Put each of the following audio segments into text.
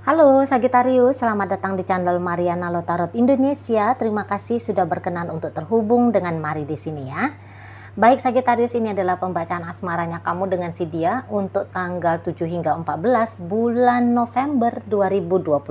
Halo Sagittarius, selamat datang di channel Mariana Lotarot Indonesia. Terima kasih sudah berkenan untuk terhubung dengan Mari di sini ya. Baik Sagittarius, ini adalah pembacaan asmaranya kamu dengan si dia untuk tanggal 7 hingga 14 bulan November 2024.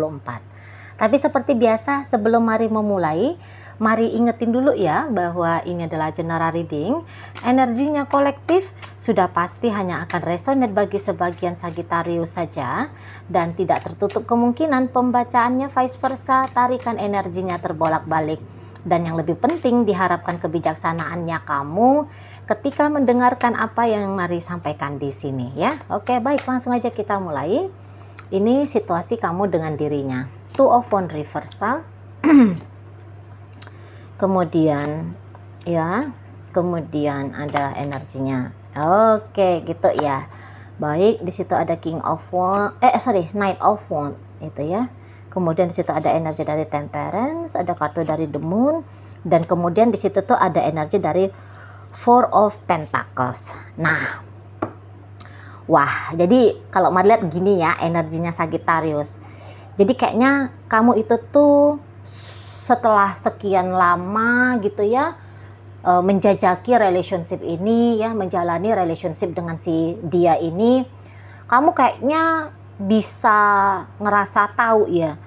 Tapi seperti biasa, sebelum Mari memulai, Mari ingetin dulu ya bahwa ini adalah general reading. Energinya kolektif sudah pasti hanya akan resonate bagi sebagian Sagittarius saja dan tidak tertutup kemungkinan pembacaannya vice versa, tarikan energinya terbolak-balik. Dan yang lebih penting, diharapkan kebijaksanaannya kamu ketika mendengarkan apa yang Mari sampaikan di sini ya. Oke, baik, langsung aja kita mulai. Ini situasi kamu dengan dirinya. Two of Wands reversal. Kemudian ya, kemudian ada energinya. Oke, gitu ya. Baik, di situ ada King of Wands, Knight of Wands itu ya. Kemudian di situ ada energi dari Temperance, ada kartu dari The Moon, dan kemudian di situ tuh ada energi dari Four of Pentacles. Nah, wah, jadi kalau Mari lihat gini ya energinya Sagittarius. Jadi kayaknya kamu itu tuh setelah sekian lama gitu ya menjajaki relationship ini ya, menjalani relationship dengan si dia ini, kamu kayaknya bisa ngerasa tahu ya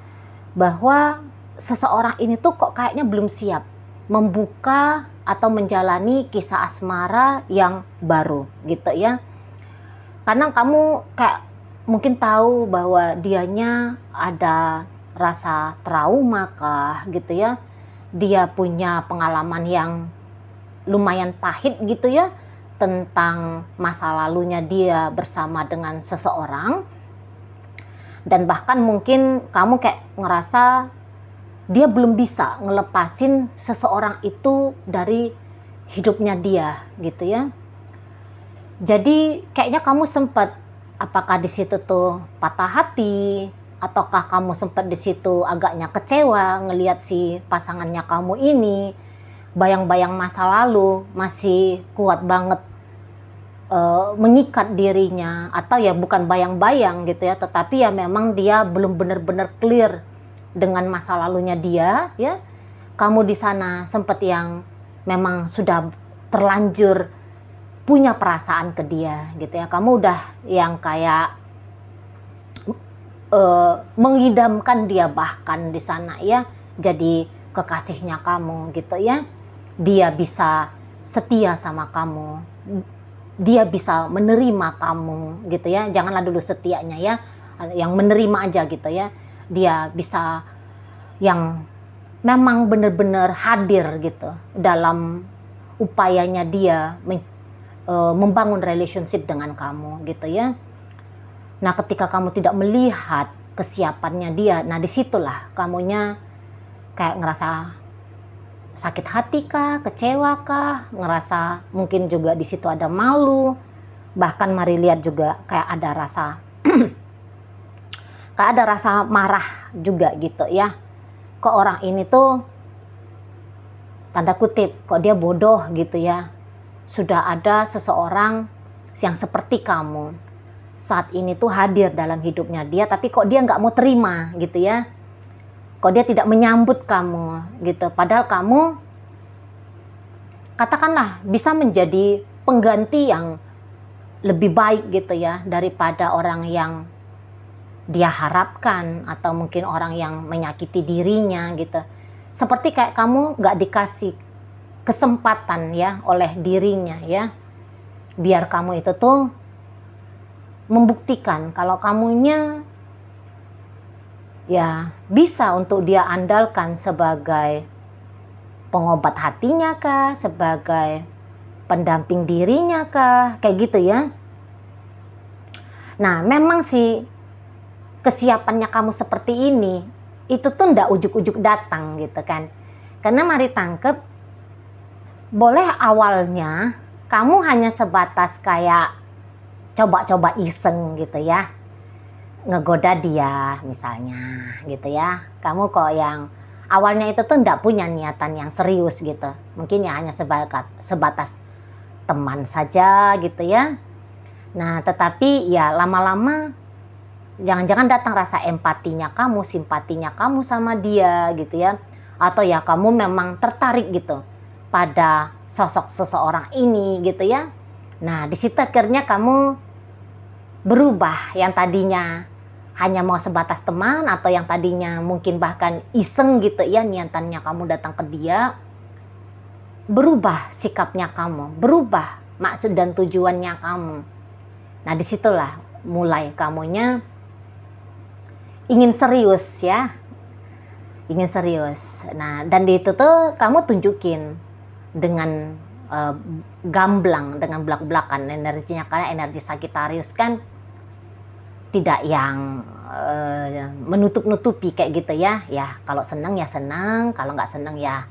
bahwa seseorang ini tuh kok kayaknya belum siap membuka atau menjalani kisah asmara yang baru gitu ya. Karena kamu kayak mungkin tahu bahwa dianya ada rasa trauma kah gitu ya. Dia punya pengalaman yang lumayan pahit gitu ya tentang masa lalunya dia bersama dengan seseorang. Dan bahkan mungkin kamu kayak ngerasa dia belum bisa ngelepasin seseorang itu dari hidupnya dia gitu ya. Jadi kayaknya kamu sempat, apakah di situ tuh patah hati, ataukah kamu sempat di situ agaknya kecewa ngelihat si pasangannya kamu ini, bayang-bayang masa lalu masih kuat banget mengikat dirinya, atau ya bukan bayang-bayang gitu ya, tetapi ya memang dia belum benar-benar clear dengan masa lalunya dia ya. Kamu di sana sempat yang memang sudah terlanjur punya perasaan ke dia gitu ya. Kamu udah yang kayak mengidamkan dia bahkan di sana ya, jadi kekasihnya kamu gitu ya. Dia bisa setia sama kamu, dia bisa menerima kamu gitu ya. Janganlah dulu setianya ya, yang menerima aja gitu ya. Dia bisa yang memang benar-benar hadir gitu dalam upayanya dia membangun relationship dengan kamu gitu ya. Nah, ketika kamu tidak melihat kesiapannya dia, nah disitulah kamunya kayak ngerasa sakit hati kah, kecewa kah, ngerasa mungkin juga di situ ada malu, bahkan Mari lihat juga kayak ada rasa marah juga gitu ya. Kok orang ini tuh tanda kutip, kok dia bodoh gitu ya. Sudah ada seseorang yang seperti kamu saat ini tuh hadir dalam hidupnya dia, tapi kok dia nggak mau terima gitu ya. Kok dia tidak menyambut kamu gitu. Padahal kamu katakanlah bisa menjadi pengganti yang lebih baik gitu ya daripada orang yang dia harapkan, atau mungkin orang yang menyakiti dirinya gitu. Seperti kayak kamu nggak dikasih kesempatan ya oleh dirinya ya, biar kamu itu tuh membuktikan kalau kamunya ya bisa untuk dia andalkan sebagai pengobat hatinya kah, sebagai pendamping dirinya kah, kayak gitu ya. Nah, memang sih kesiapannya kamu seperti ini itu tuh ndak ujuk-ujuk datang gitu kan. Karena Mari tangkep, boleh awalnya kamu hanya sebatas kayak coba-coba iseng gitu ya, ngegoda dia misalnya gitu ya. Kamu kok yang awalnya itu tuh nggak punya niatan yang serius gitu, mungkin ya hanya sebatas teman saja gitu ya. Nah, tetapi ya lama-lama Jangan-jangan datang rasa empatinya kamu, simpatinya kamu sama dia gitu ya. Atau ya kamu memang tertarik gitu pada sosok seseorang ini gitu ya. Nah, di situ akhirnya kamu berubah, yang tadinya hanya mau sebatas teman atau yang tadinya mungkin bahkan iseng gitu ya niatannya kamu datang ke dia, berubah sikapnya kamu, berubah maksud dan tujuannya kamu. Nah, disitulah mulai kamunya ingin serius ya, ingin serius. Nah, dan di itu tuh kamu tunjukin dengan gamblang, dengan belak-belakan energinya, karena energi Sagittarius kan tidak yang menutup-nutupi kayak gitu ya. Ya, kalau senang ya senang, kalau nggak senang ya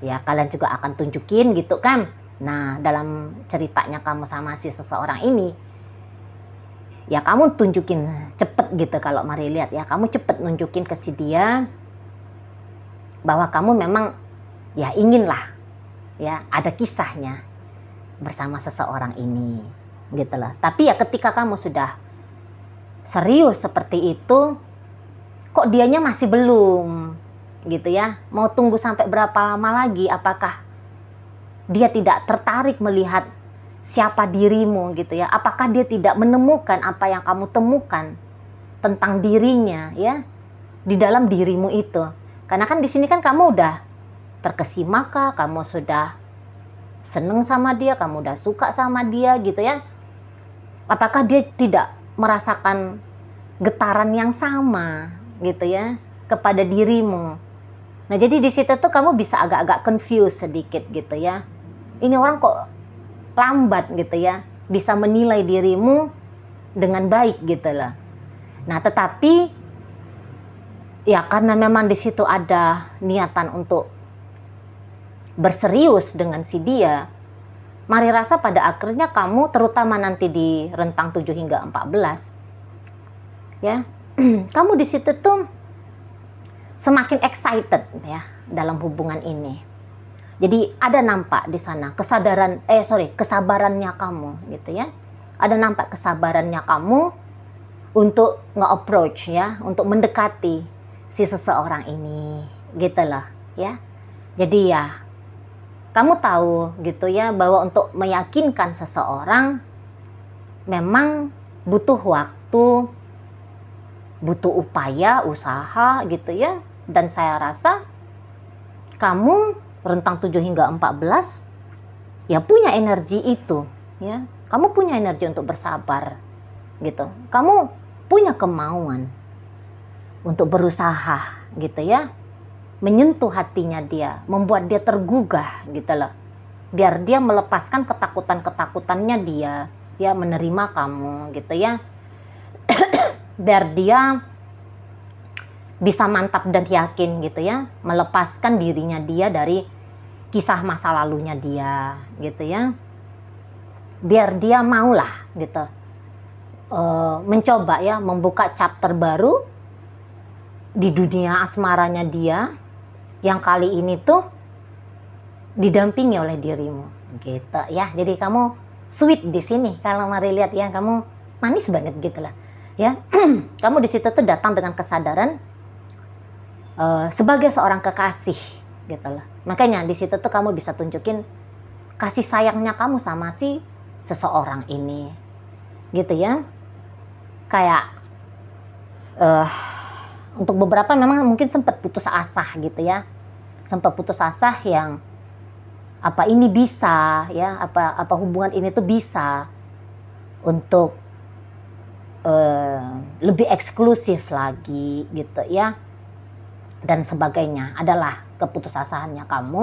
kalian juga akan tunjukin gitu kan. Nah, dalam ceritanya kamu sama si seseorang ini, ya kamu tunjukin cepet gitu. Kalau mari lihat ya, kamu cepet nunjukin ke si dia bahwa kamu memang ya inginlah ya ada kisahnya bersama seseorang ini gitu loh. Tapi ya ketika kamu sudah serius seperti itu, kok dianya masih belum gitu ya, mau tunggu sampai berapa lama lagi? Apakah dia tidak tertarik melihat siapa dirimu gitu ya? Apakah dia tidak menemukan apa yang kamu temukan tentang dirinya ya di dalam dirimu itu? Karena kan di sini kan kamu udah terkesima kah, kamu sudah seneng sama dia, kamu udah suka sama dia gitu ya. Apakah dia tidak merasakan getaran yang sama gitu ya kepada dirimu? Nah, jadi di situ tuh kamu bisa agak-agak confused sedikit gitu ya. Ini orang kok lambat gitu ya, bisa menilai dirimu dengan baik gitu loh. Nah, tetapi ya karena memang di situ ada niatan untuk berserius dengan si dia, mari rasa pada akhirnya kamu, terutama nanti di rentang 7 hingga 14 ya, kamu di situ tuh semakin excited ya dalam hubungan ini. Jadi ada nampak di sana kesabarannya kamu gitu ya. Ada nampak kesabarannya kamu untuk nge-approach ya, untuk mendekati si seseorang ini gitu loh ya. Jadi ya kamu tahu gitu ya bahwa untuk meyakinkan seseorang memang butuh waktu, butuh upaya, usaha gitu ya. Dan saya rasa kamu rentang 7 hingga 14 ya punya energi itu ya. Kamu punya energi untuk bersabar gitu. Kamu punya kemauan untuk berusaha gitu ya, menyentuh hatinya dia, membuat dia tergugah gitu loh. Biar dia melepaskan ketakutan-ketakutannya dia, ya menerima kamu gitu ya. Biar dia bisa mantap dan yakin gitu ya, melepaskan dirinya dia dari kisah masa lalunya dia gitu ya. Biar dia maulah gitu mencoba ya, membuka chapter baru di dunia asmaranya dia, yang kali ini tuh didampingi oleh dirimu gitu ya. Jadi kamu sweet di sini, kalau mari lihat ya, kamu manis banget gitu lah ya. Kamu di situ tuh datang dengan kesadaran sebagai seorang kekasih gitu lah. Makanya di situ tuh kamu bisa tunjukin kasih sayangnya kamu sama si seseorang ini gitu ya. Kayak untuk beberapa memang mungkin sempat putus asa gitu ya, sempat putus asa yang apa ini bisa ya, apa hubungan ini tuh bisa untuk lebih eksklusif lagi gitu ya, dan sebagainya, adalah keputusasaannya kamu.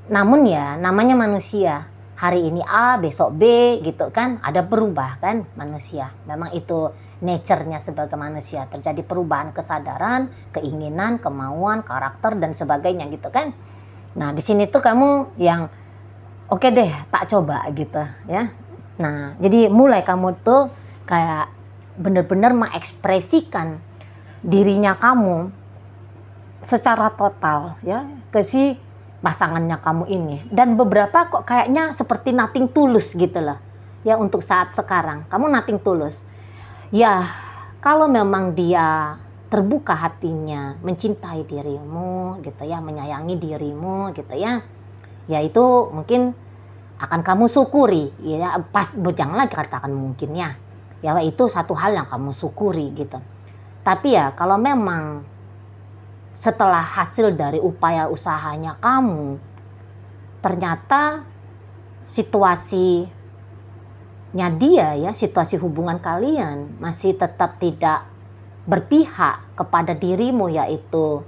Namun ya namanya manusia, hari ini A, besok B gitu kan, ada berubah kan manusia. Memang itu nature-nya sebagai manusia, terjadi perubahan kesadaran, keinginan, kemauan, karakter dan sebagainya gitu kan. Nah, di sini tuh kamu yang oke deh, tak coba gitu ya. Nah, jadi mulai kamu tuh kayak benar-benar mengekspresikan dirinya kamu secara total ya ke si pasangannya kamu ini. Dan beberapa kok kayaknya seperti nothing tulus gitu loh ya, untuk saat sekarang kamu nothing tulus Ya, kalau memang dia terbuka hatinya, mencintai dirimu gitu ya, menyayangi dirimu gitu ya, ya itu mungkin akan kamu syukuri ya, janganlah katakan mungkin ya, ya itu satu hal yang kamu syukuri gitu. Tapi ya kalau memang setelah hasil dari upaya usahanya kamu ternyata situasinya dia ya, situasi hubungan kalian masih tetap tidak berpihak kepada dirimu, yaitu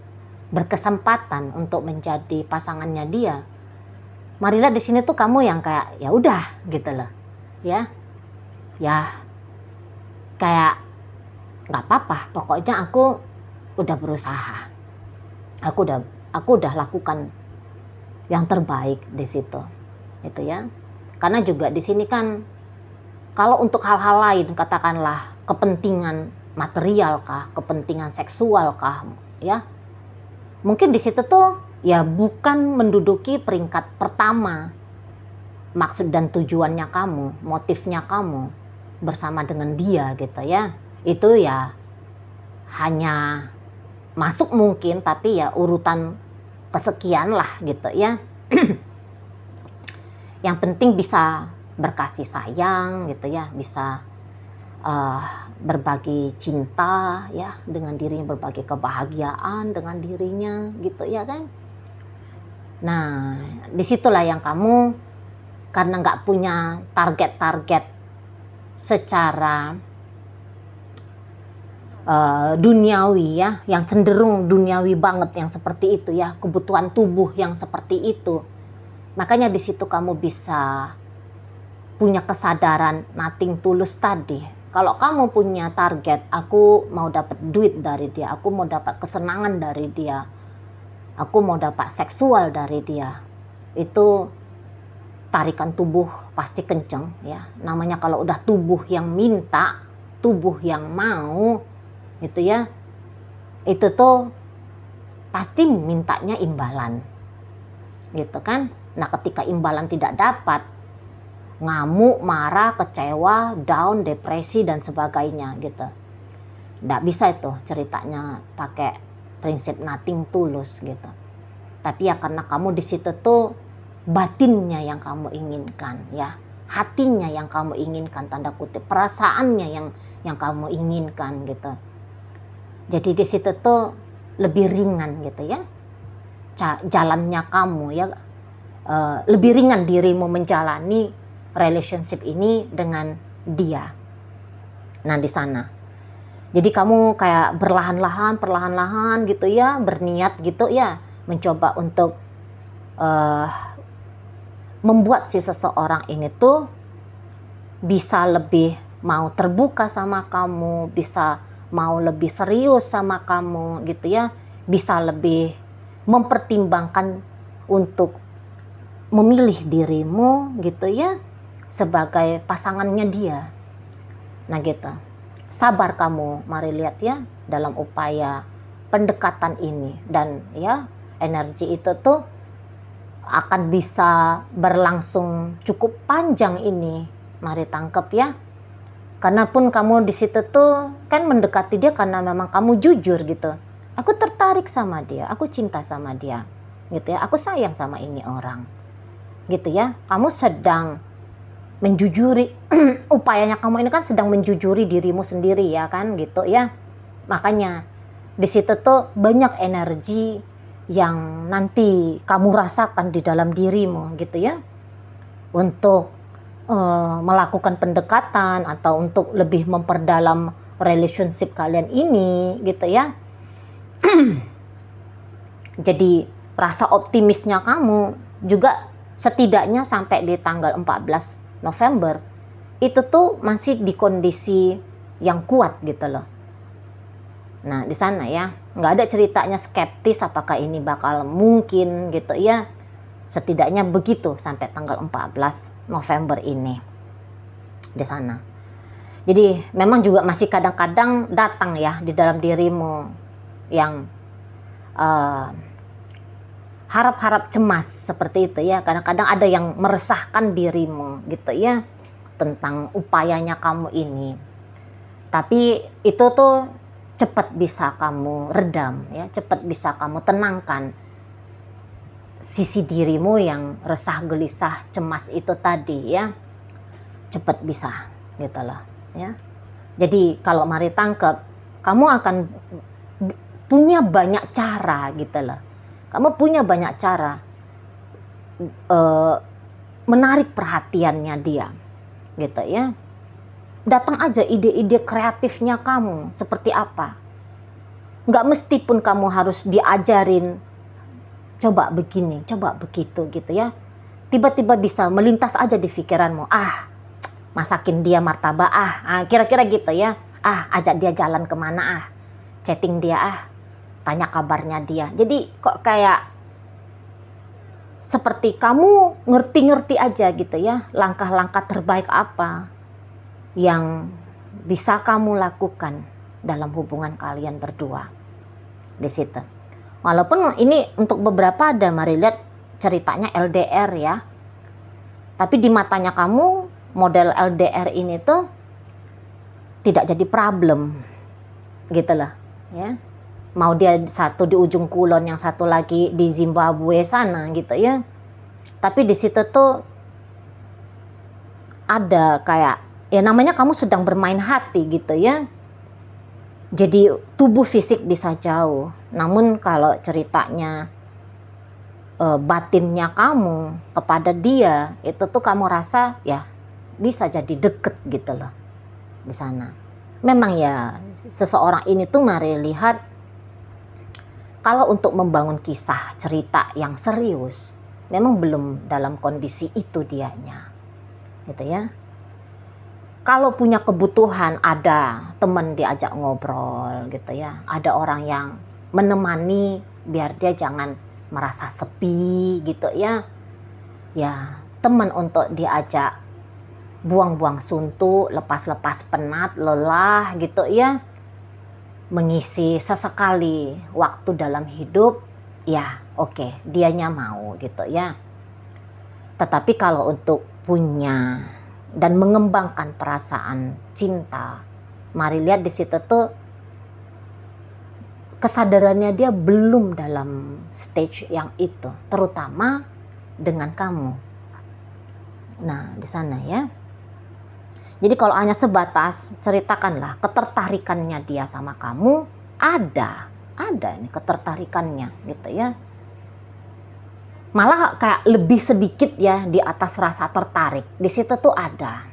berkesempatan untuk menjadi pasangannya dia, marilah di sini tuh kamu yang kayak ya udah gitu loh ya, ya kayak nggak apa-apa, pokoknya aku udah berusaha, aku udah lakukan yang terbaik di situ itu ya. Karena juga di sini kan kalau untuk hal-hal lain, katakanlah kepentingan material kah, kepentingan seksual kah ya, mungkin di situ tuh ya bukan menduduki peringkat pertama maksud dan tujuannya kamu, motifnya kamu bersama dengan dia gitu ya. Itu ya hanya masuk mungkin, tapi ya urutan kesekian lah gitu ya. Yang penting bisa berkasih sayang gitu ya, bisa berbagi cinta ya dengan dirinya, berbagi kebahagiaan dengan dirinya gitu ya kan. Nah disitulah yang kamu karena nggak punya target-target secara duniawi ya, yang cenderung duniawi banget yang seperti itu ya, kebutuhan tubuh yang seperti itu, makanya di situ kamu bisa punya kesadaran nothing tulus tadi. Kalau kamu punya target, aku mau dapat duit dari dia, aku mau dapat kesenangan dari dia, aku mau dapat seksual dari dia, itu tarikan tubuh pasti kenceng ya. Namanya kalau udah tubuh yang minta, tubuh yang mau itu ya, itu tuh pasti mintanya imbalan gitu kan. Nah ketika imbalan tidak dapat, ngamuk, marah, kecewa, down, depresi dan sebagainya gitu. Nggak bisa itu ceritanya pakai prinsip nothing tulus gitu. Tapi ya karena kamu di situ tuh batinnya yang kamu inginkan ya, hatinya yang kamu inginkan, tanda kutip perasaannya yang kamu inginkan gitu. Jadi di situ tuh lebih ringan gitu ya jalannya kamu ya, lebih ringan dirimu menjalani relationship ini dengan dia. Nah di sana jadi kamu kayak perlahan-lahan gitu ya, berniat gitu ya, mencoba untuk membuat si seseorang ini tuh bisa lebih mau terbuka sama kamu, bisa mau lebih serius sama kamu gitu ya, bisa lebih mempertimbangkan untuk memilih dirimu gitu ya sebagai pasangannya dia. Nah gitu, sabar kamu, mari lihat ya dalam upaya pendekatan ini, dan ya energi itu tuh akan bisa berlangsung cukup panjang ini, mari tangkap ya. Karena pun kamu di situ tuh kan mendekati dia karena memang kamu jujur gitu. Aku tertarik sama dia, aku cinta sama dia, gitu ya. Aku sayang sama ini orang, gitu ya. Kamu sedang menjujuri upayanya kamu ini kan sedang menjujuri dirimu sendiri ya kan, gitu ya. Makanya di situ tuh banyak energi yang nanti kamu rasakan di dalam dirimu, gitu ya. Untuk melakukan pendekatan atau untuk lebih memperdalam relationship kalian ini gitu ya. Jadi rasa optimisnya kamu juga setidaknya sampai di tanggal 14 November itu tuh masih di kondisi yang kuat gitu loh. Nah di sana ya nggak ada ceritanya skeptis apakah ini bakal mungkin gitu ya. Setidaknya begitu sampai tanggal 14 November ini di sana. Jadi memang juga masih kadang-kadang datang ya di dalam dirimu yang harap-harap cemas seperti itu ya. Kadang-kadang ada yang meresahkan dirimu gitu ya tentang upayanya kamu ini. Tapi itu tuh cepat bisa kamu redam ya, cepat bisa kamu tenangkan sisi dirimu yang resah, gelisah, cemas itu tadi ya. Cepat bisa gitu loh ya. Jadi kalau mari tangkep, kamu akan punya banyak cara gitu loh. Kamu punya banyak cara menarik perhatiannya dia gitu ya. Datang aja ide-ide kreatifnya kamu seperti apa. Nggak mesti pun kamu harus diajarin coba begini, coba begitu gitu ya. Tiba-tiba bisa melintas aja di pikiranmu, masakin dia martabak, kira-kira gitu ya. Ajak dia jalan kemana, chatting dia, tanya kabarnya dia. Jadi kok kayak seperti kamu ngerti-ngerti aja gitu ya, langkah-langkah terbaik apa yang bisa kamu lakukan dalam hubungan kalian berdua di situ. Walaupun ini untuk beberapa ada, mari lihat ceritanya LDR ya. Tapi di matanya kamu model LDR ini tuh tidak jadi problem gitu loh ya. Mau dia satu di ujung kulon, yang satu lagi di Zimbabwe sana gitu ya. Tapi di situ tuh ada kayak ya namanya kamu sedang bermain hati gitu ya. Jadi tubuh fisik bisa jauh, namun kalau ceritanya batinnya kamu kepada dia itu tuh kamu rasa ya bisa jadi deket gitu loh di sana. Memang ya seseorang ini tuh mari lihat, kalau untuk membangun kisah cerita yang serius memang belum dalam kondisi itu dianya gitu ya. Kalau punya kebutuhan, ada teman diajak ngobrol gitu ya, ada orang yang menemani biar dia jangan merasa sepi gitu ya. Ya, teman untuk diajak buang-buang suntuk, lepas-lepas penat, lelah gitu ya. Mengisi sesekali waktu dalam hidup, ya oke, dianya mau gitu ya. Tetapi kalau untuk punya dan mengembangkan perasaan cinta, mari lihat di situ tuh kesadarannya dia belum dalam stage yang itu, terutama dengan kamu. Nah, di sana ya. Jadi kalau hanya sebatas ceritakanlah ketertarikannya dia sama kamu, ada nih ketertarikannya gitu ya. Malah kayak lebih sedikit ya di atas rasa tertarik. Di situ tuh ada.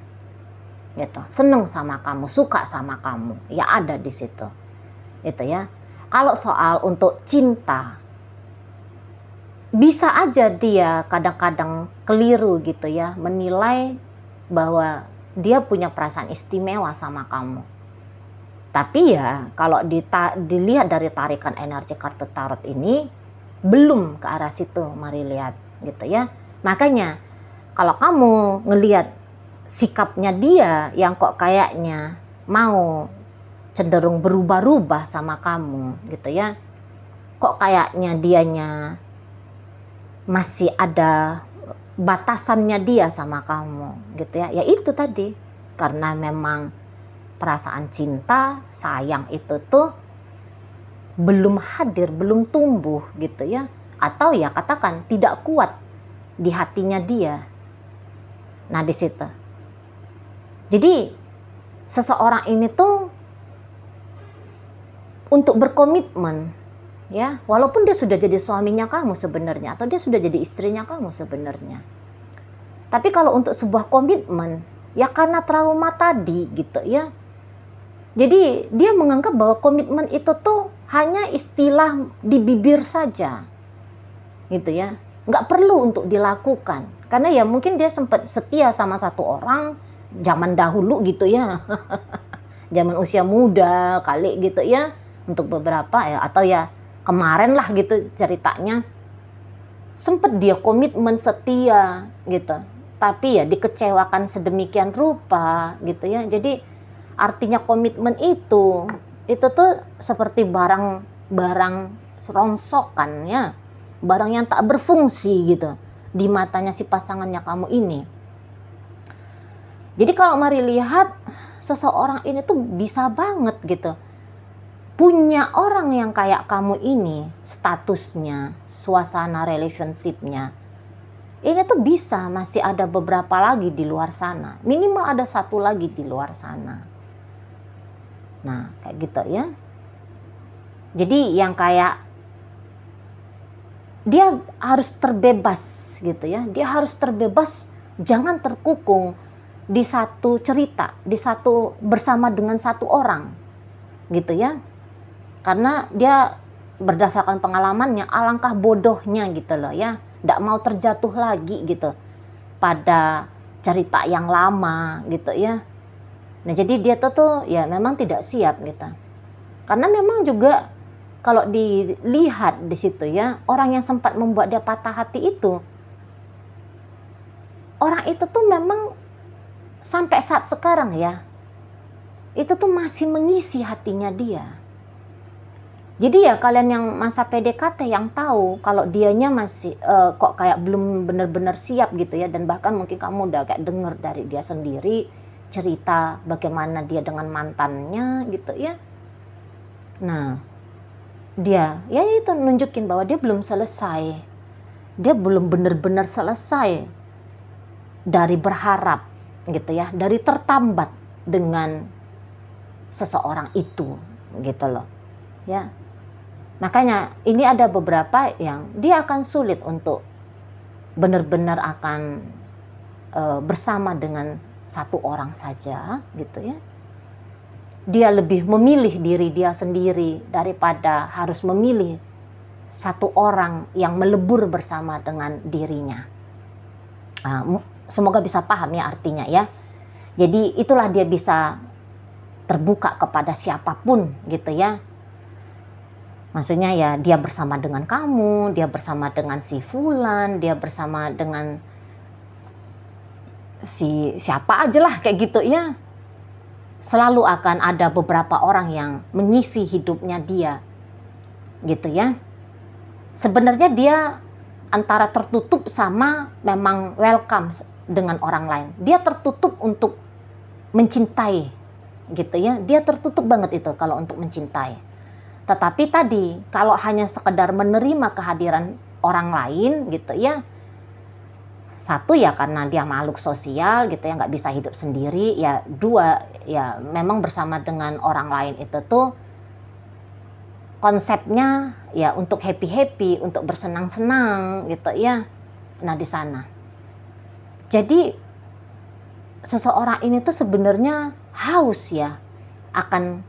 Gitu. Seneng sama kamu, suka sama kamu. Ya ada di situ. Itu ya. Kalau soal untuk cinta, bisa aja dia kadang-kadang keliru gitu ya, menilai bahwa dia punya perasaan istimewa sama kamu. Tapi ya kalau dilihat dari tarikan energi kartu tarot ini, belum ke arah situ, mari lihat gitu ya. Makanya kalau kamu ngelihat sikapnya dia yang kok kayaknya mau cenderung berubah-ubah sama kamu gitu ya, kok kayaknya dianya masih ada batasannya dia sama kamu gitu ya. Ya itu tadi, karena memang perasaan cinta, sayang itu tuh belum hadir, belum tumbuh gitu ya. Atau ya katakan tidak kuat di hatinya dia. Nah di situ. Jadi seseorang ini tuh untuk berkomitmen ya, walaupun dia sudah jadi suaminya kamu sebenarnya, atau dia sudah jadi istrinya kamu sebenarnya. Tapi kalau untuk sebuah komitmen, ya karena trauma tadi gitu ya. Jadi dia menganggap bahwa komitmen itu tuh hanya istilah di bibir saja gitu ya, nggak perlu untuk dilakukan, karena ya mungkin dia sempat setia sama satu orang zaman dahulu gitu ya. Zaman usia muda kali gitu ya, untuk beberapa ya, atau ya kemarin lah gitu ceritanya, sempat dia komitmen setia gitu, tapi ya dikecewakan sedemikian rupa gitu ya. Jadi artinya komitmen itu tuh seperti barang rongsokan ya, barang yang tak berfungsi gitu di matanya si pasangannya kamu ini. Jadi kalau mari lihat seseorang ini tuh bisa banget gitu. Punya orang yang kayak kamu ini, statusnya, suasana relationship-nya, ini tuh bisa masih ada beberapa lagi di luar sana. Minimal ada satu lagi di luar sana. Nah, kayak gitu ya. Jadi yang kayak dia harus terbebas gitu ya. Dia harus terbebas, jangan terkukung di satu cerita, bersama dengan satu orang gitu ya. Karena dia berdasarkan pengalamannya, alangkah bodohnya gitu loh ya. Nggak mau terjatuh lagi gitu pada cerita yang lama gitu ya. Nah jadi dia tuh ya memang tidak siap gitu. Karena memang juga kalau dilihat di situ ya, orang yang sempat membuat dia patah hati itu, orang itu tuh memang sampai saat sekarang ya, itu tuh masih mengisi hatinya dia. Jadi ya kalian yang masa PDKT yang tahu kalau dianya masih kok kayak belum benar-benar siap gitu ya, dan bahkan mungkin kamu udah kayak denger dari dia sendiri cerita bagaimana dia dengan mantannya gitu ya. Nah, dia ya itu nunjukin bahwa dia belum selesai. Dia belum benar-benar selesai dari berharap gitu ya, dari tertambat dengan seseorang itu gitu loh. Ya. Makanya ini ada beberapa yang dia akan sulit untuk benar-benar akan bersama dengan satu orang saja gitu ya. Dia lebih memilih diri dia sendiri daripada harus memilih satu orang yang melebur bersama dengan dirinya. Semoga bisa paham ya artinya ya. Jadi itulah dia bisa terbuka kepada siapapun gitu ya. Maksudnya ya dia bersama dengan kamu, dia bersama dengan si fulan, dia bersama dengan si siapa aja lah kayak gitu ya. Selalu akan ada beberapa orang yang mengisi hidupnya dia gitu ya. Sebenarnya dia antara tertutup sama memang welcome dengan orang lain. Dia tertutup untuk mencintai gitu ya. Dia tertutup banget itu kalau untuk mencintai. Tetapi tadi kalau hanya sekedar menerima kehadiran orang lain gitu ya, satu ya karena dia makhluk sosial gitu ya, nggak bisa hidup sendiri ya. Dua ya memang bersama dengan orang lain itu tuh konsepnya ya untuk happy-happy, untuk bersenang-senang gitu ya. Nah di sana jadi seseorang ini tuh sebenarnya haus ya akan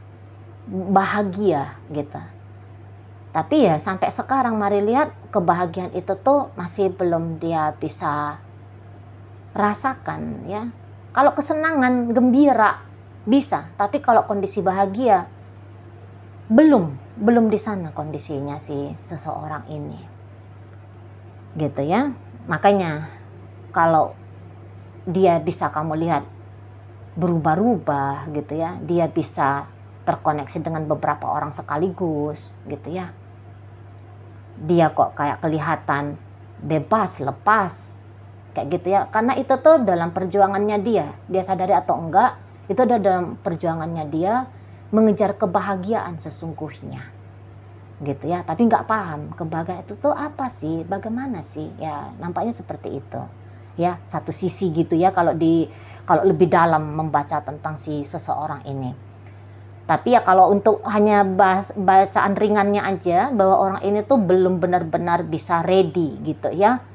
bahagia gitu. Tapi ya sampai sekarang mari lihat kebahagiaan itu tuh masih belum dia bisa rasakan ya. Kalau kesenangan, gembira bisa, tapi kalau kondisi bahagia belum di sana kondisinya si seseorang ini. Gitu ya. Makanya kalau dia bisa kamu lihat berubah-ubah gitu ya, dia bisa terkoneksi dengan beberapa orang sekaligus gitu ya. Dia kok kayak kelihatan bebas, lepas kayak gitu ya. Karena itu tuh dalam perjuangannya dia sadari atau enggak, itu ada dalam perjuangannya dia mengejar kebahagiaan sesungguhnya gitu ya. Tapi nggak paham kebahagiaan itu tuh apa sih, bagaimana sih ya, nampaknya seperti itu ya, satu sisi gitu ya kalau lebih dalam membaca tentang si seseorang ini. Tapi ya kalau untuk hanya bacaan ringannya aja, bahwa orang ini tuh belum benar-benar bisa ready gitu ya,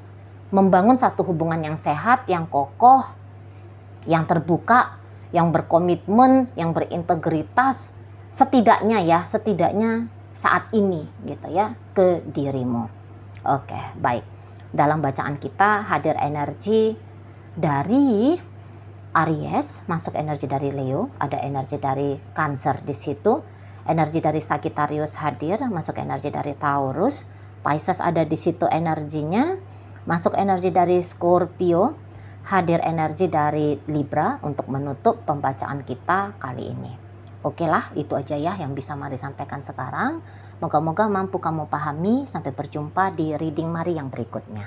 membangun satu hubungan yang sehat, yang kokoh, yang terbuka, yang berkomitmen, yang berintegritas, setidaknya saat ini gitu ya, ke dirimu. Oke, baik. Dalam bacaan kita hadir energi dari Aries, masuk energi dari Leo, ada energi dari Cancer di situ, energi dari Sagittarius hadir, masuk energi dari Taurus, Pisces ada di situ energinya, masuk energi dari Scorpio, hadir energi dari Libra untuk menutup pembacaan kita kali ini. Oke lah, itu aja ya yang bisa Mari sampaikan sekarang. Moga-moga mampu kamu pahami. Sampai berjumpa di reading Mari yang berikutnya.